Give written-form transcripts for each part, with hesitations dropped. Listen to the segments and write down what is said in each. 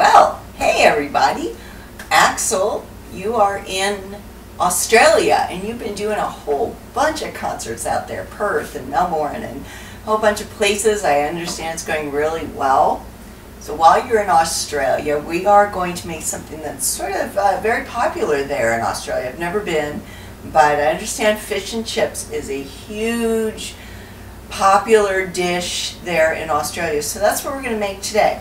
Well, hey everybody. Axel, you are in Australia and you've been doing a whole bunch of concerts out there, Perth and Melbourne and a whole bunch of places. I understand it's going really well. So while you're in Australia, we are going to make something that's sort of very popular there in Australia. I've never been, but I understand fish and chips is a huge popular dish there in Australia. So that's what we're going to make today.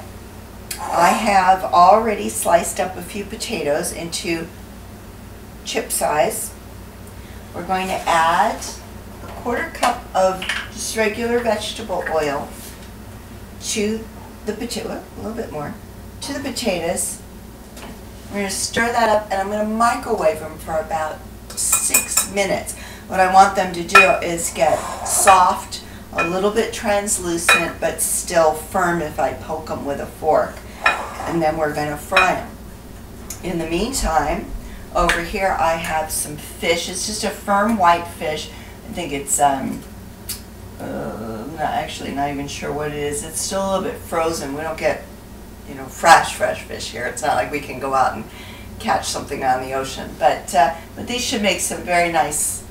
I have already sliced up a few potatoes into chip size. We're going to add a 1/4 cup of just regular vegetable oil to the potato, a little bit more, to the potatoes. We're going to stir that up and I'm going to microwave them for about 6 minutes. What I want them to do is get soft, a little bit translucent, but still firm if I poke them with a fork. And then we're going to fry them. In the meantime, over here I have some fish. It's just a firm white fish. I think it's I'm not even sure what it is. It's still a little bit frozen. We don't get, fresh fish here. It's not like we can go out and catch something on the ocean. But these should make some very nice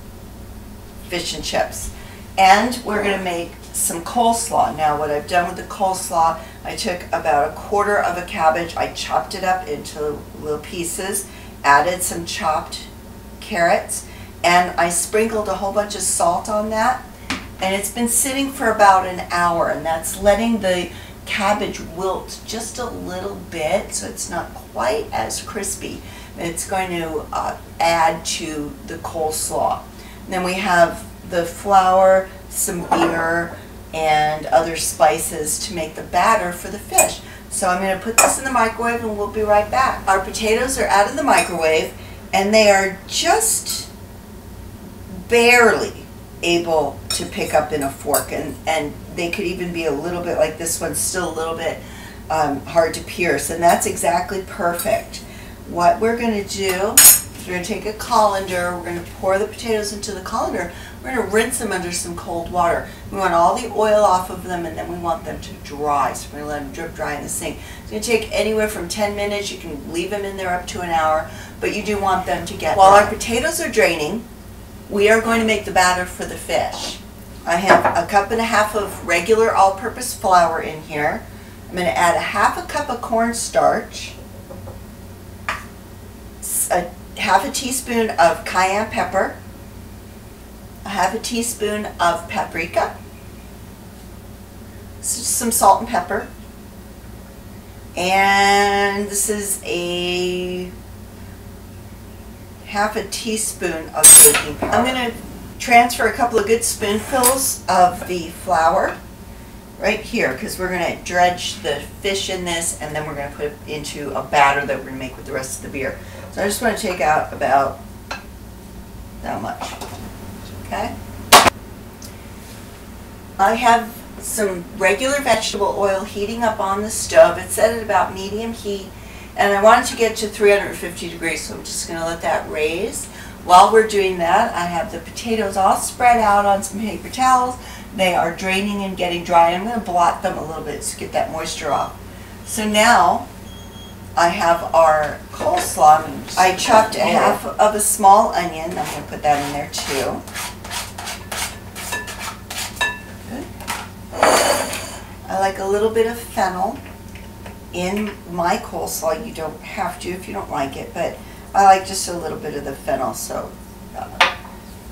fish and chips. And we're going to make some coleslaw. Now what I've done with the coleslaw, I took about 1/4 of a cabbage, I chopped it up into little pieces, added some chopped carrots, and I sprinkled a whole bunch of salt on that. And it's been sitting for about an hour, and that's letting the cabbage wilt just a little bit so it's not quite as crispy. It's going to add to the coleslaw. And then we have the flour, some beer, and other spices to make the batter for the fish. So I'm going to put this in the microwave and we'll be right back. Our potatoes are out of the microwave and they are just barely able to pick up in a fork, and they could even be a little bit, like this one's still a little bit hard to pierce, and that's exactly perfect. What we're going to do is we're going to take a colander, we're going to pour the potatoes into the colander, we're going to rinse them under some cold water. We want all the oil off of them and then we want them to dry, so we're going to let them drip dry in the sink. It's going to take anywhere from 10 minutes, you can leave them in there up to an hour, but you do want them to get dry. While our potatoes are draining, we are going to make the batter for the fish. I have 1.5 cups of regular all-purpose flour in here. I'm going to add 1/2 cup of cornstarch, 1/2 teaspoon of cayenne pepper, 1/2 teaspoon of paprika, some salt and pepper, and this is a 1/2 teaspoon of baking powder. I'm going to transfer a couple of good spoonfuls of the flour right here because we're going to dredge the fish in this and then we're going to put it into a batter that we're going to make with the rest of the beer. So I just want to take out about that much. Okay? I have some regular vegetable oil heating up on the stove. It's set at about medium heat. And I want it to get to 350 degrees, so I'm just going to let that raise. While we're doing that, I have the potatoes all spread out on some paper towels. They are draining and getting dry. I'm going to blot them a little bit to get that moisture off. So now I have our coleslaw. I chopped 1/2 of a small onion. I'm going to put that in there too. Good. I like a little bit of fennel in my coleslaw. You don't have to if you don't like it, but I like just a little bit of the fennel, so about a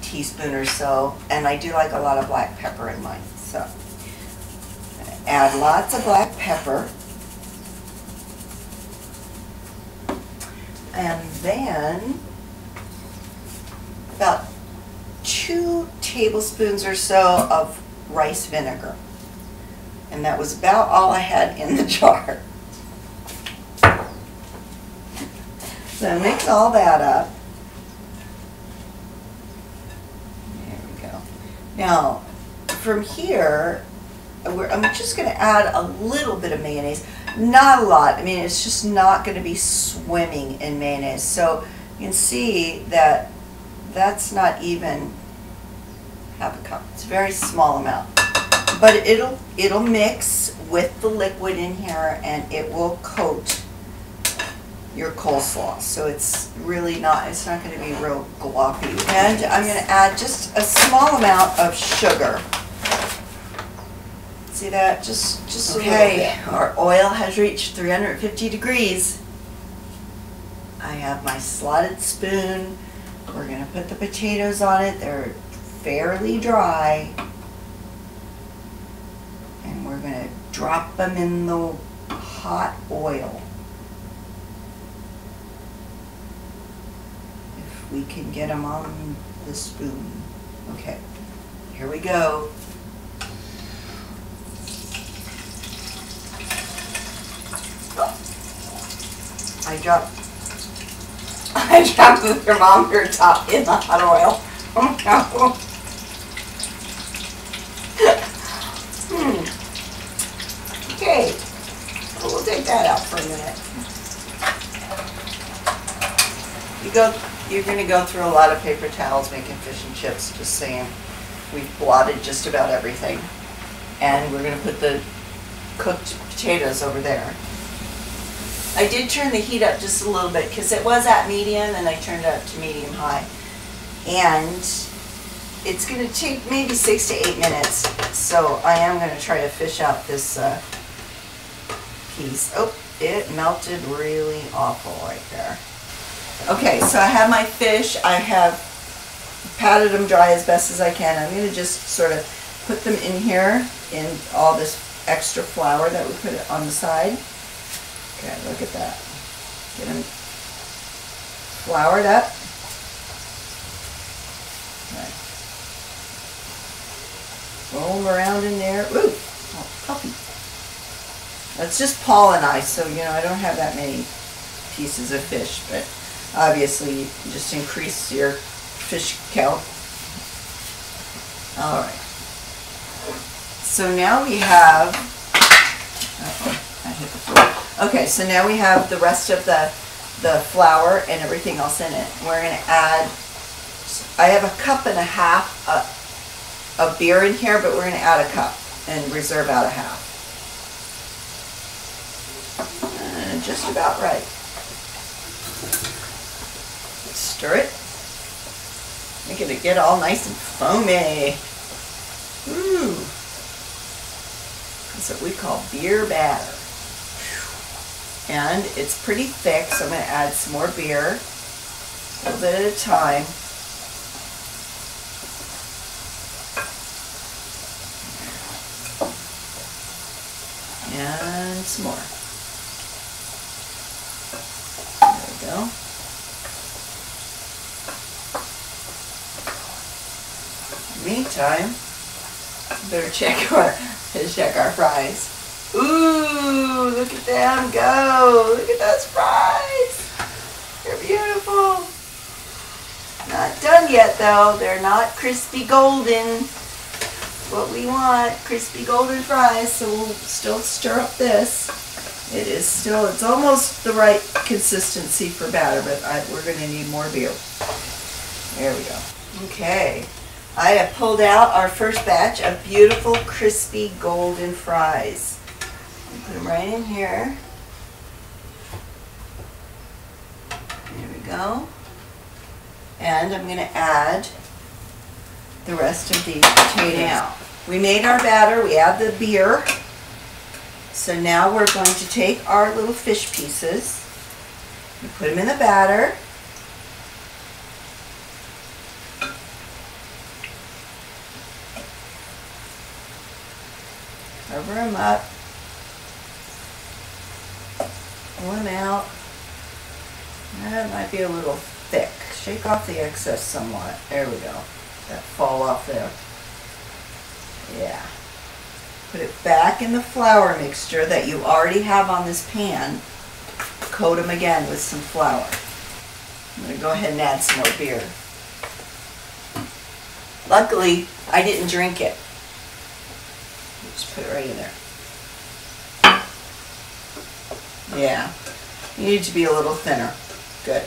teaspoon or so, and I do like a lot of black pepper in mine, so I'm going to add lots of black pepper, and then about 2 tablespoons or so of rice vinegar, and that was about all I had in the jar. So mix all that up. There we go. Now, from here, I'm just going to add a little bit of mayonnaise. Not a lot. I mean, it's just not going to be swimming in mayonnaise. So you can see that that's not even 1/2 cup. It's a very small amount. But it'll mix with the liquid in here and it will coat your coleslaw. So it's really not, it's not going to be real gloppy. And I'm going to add just a small amount of sugar. See that? Just okay. Our oil has reached 350 degrees. I have my slotted spoon. We're going to put the potatoes on it. They're fairly dry. And we're going to drop them in the hot oil. If we can get them on the spoon. Okay, here we go. I dropped the thermometer top in the hot oil. Oh no. Okay, well, we'll take that out for a minute. You're going to go through a lot of paper towels making fish and chips, just saying. We've blotted just about everything. And we're going to put the cooked potatoes over there. I did turn the heat up just a little bit because it was at medium and I turned it up to medium high. And it's going to take maybe 6 to 8 minutes. So I am going to try to fish out this piece. Oh, it melted really awful right there. Okay, so I have my fish. I have patted them dry as best as I can. I'm going to just sort of put them in here in all this extra flour that we put on the side. Okay, look at that. Get them floured up. Okay. Roll them around in there. Ooh, oh, puppy. That's just Paul and I, so you know I don't have that many pieces of fish, but obviously you just increase your fish count. All right. So now we have. I hit the floor. Okay, so now we have the rest of the flour and everything else in it. We're going to add. I have 1.5 cups of beer in here, but we're going to add 1 cup and reserve out 1/2. Just about right. Stir it. Make it get all nice and foamy. Ooh. That's what we call beer batter. And it's pretty thick, so I'm going to add some more beer. A little bit at a time. And some more. There we go. Meantime, better check our fries. Ooh, look at them go! Look at those fries! They're beautiful. Not done yet though. They're not crispy golden. What we want, crispy golden fries. So we'll still stir up this. It's almost the right consistency for batter, but we're going to need more beer. There we go. Okay. I have pulled out our first batch of beautiful crispy golden fries. Put them right in here. There we go. And I'm going to add the rest of these potatoes. Now, we made our batter. We add the beer. So now we're going to take our little fish pieces and put them in the batter. Cover them up. Pull them out. That might be a little thick. Shake off the excess somewhat. There we go. That fall off there. Yeah. Put it back in the flour mixture that you already have on this pan. Coat them again with some flour. I'm going to go ahead and add some more beer. Luckily, I didn't drink it. Just put it right in there. Yeah, you need to be a little thinner. Good.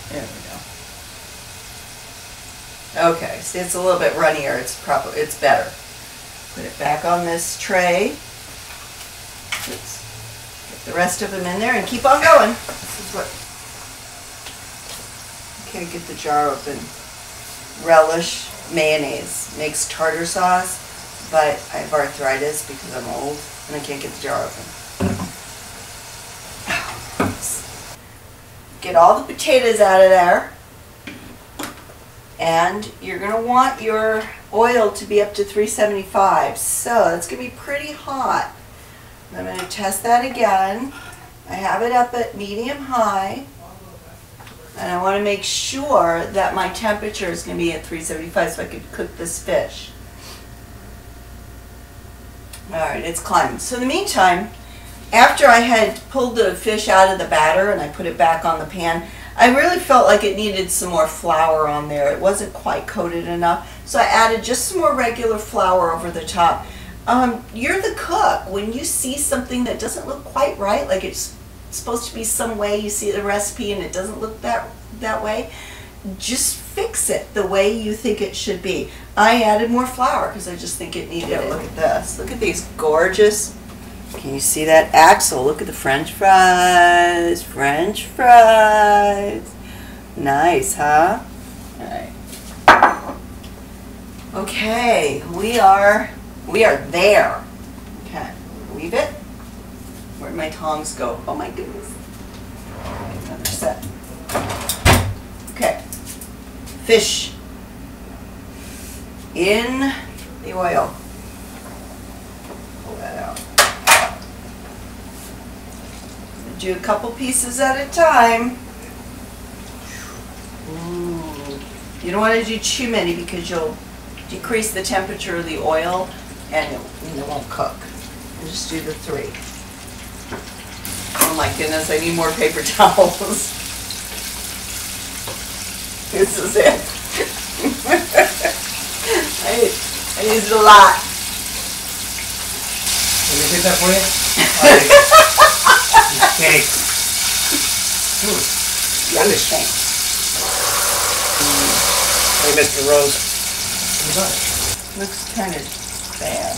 There we go. Okay, see, it's a little bit runnier. It's better. Put it back on this tray. Oops. Get the rest of them in there and keep on going. This is what. Okay, get the jar open. Relish mayonnaise makes tartar sauce, but I have arthritis because I'm old and I can't get the jar open. Get all the potatoes out of there. And you're going to want your oil to be up to 375. So it's going to be pretty hot. I'm going to test that again. I have it up at medium high. And I want to make sure that my temperature is going to be at 375 so I can cook this fish. Alright, it's climbing. So in the meantime, after I had pulled the fish out of the batter and I put it back on the pan, I really felt like it needed some more flour on there. It wasn't quite coated enough. So I added just some more regular flour over the top. You're the cook. When you see something that doesn't look quite right, like it's supposed to be some way, you see the recipe and it doesn't look that way, just fix it the way you think it should be. I added more flour because I just think it needed it. Look at this. Look at these gorgeous. Can you see that? Axel, look at the French fries. French fries. Nice, huh? All right. Okay, we are there. Okay, leave it. Where'd my tongs go? Oh my goodness. Another set. Okay. Fish in the oil. Pull that out. Do a couple pieces at a time. Ooh. You don't want to do too many because you'll decrease the temperature of the oil and it won't cook. And just do the 3. Oh my goodness, I need more paper towels. This is it. I used a lot. Can you get that for you? Okay. Yummy. Hey, Mr. Rose. Looks kind of bad.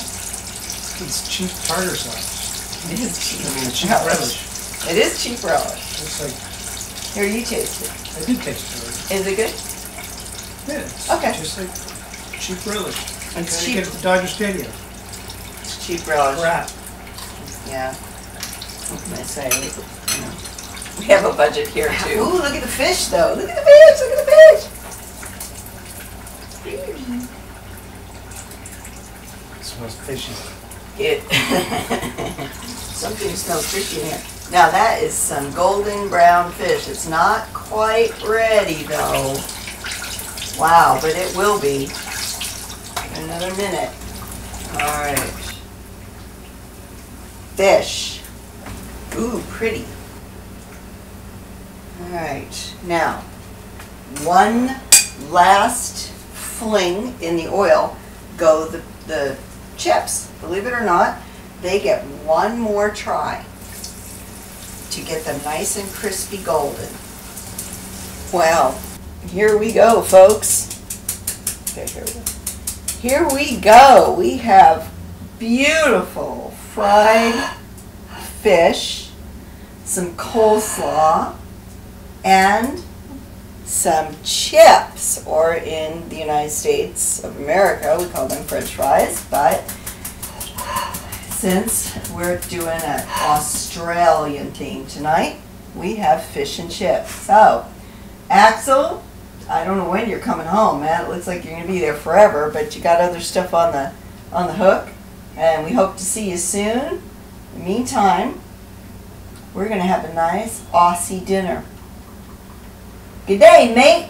It's cheap tartar sauce. It is cheap. I mean, cheap relish. It is cheap relish. Looks like Here, you taste it. I did taste it. Is it good? Yeah, it's Okay. just like cheap relish. It's Gotta cheap. get at the Dodger Stadium. It's cheap relish. Crap. Yeah. What can I say? We have a budget here too. Ooh, look at the fish though. Look at the fish. Look at the fish. It smells fishy. Something smells fishy in here. Now that is some golden brown fish. It's not quite ready though. Wow, but it will be. Another minute. All right. Fish. Ooh, pretty. All right. Now, one last fling in the oil go the chips. Believe it or not, they get one more try to get them nice and crispy golden. Well, here we go, folks. Okay, here we go. Here we go. We have beautiful fried fish, some coleslaw, and some chips, or in the United States of America, we call them French fries, but since we're doing an Australian theme tonight, we have fish and chips. So, Axel, I don't know when you're coming home, man. It looks like you're going to be there forever, but you got other stuff on the hook, and we hope to see you soon. In the meantime, we're going to have a nice Aussie dinner. Good day, mate.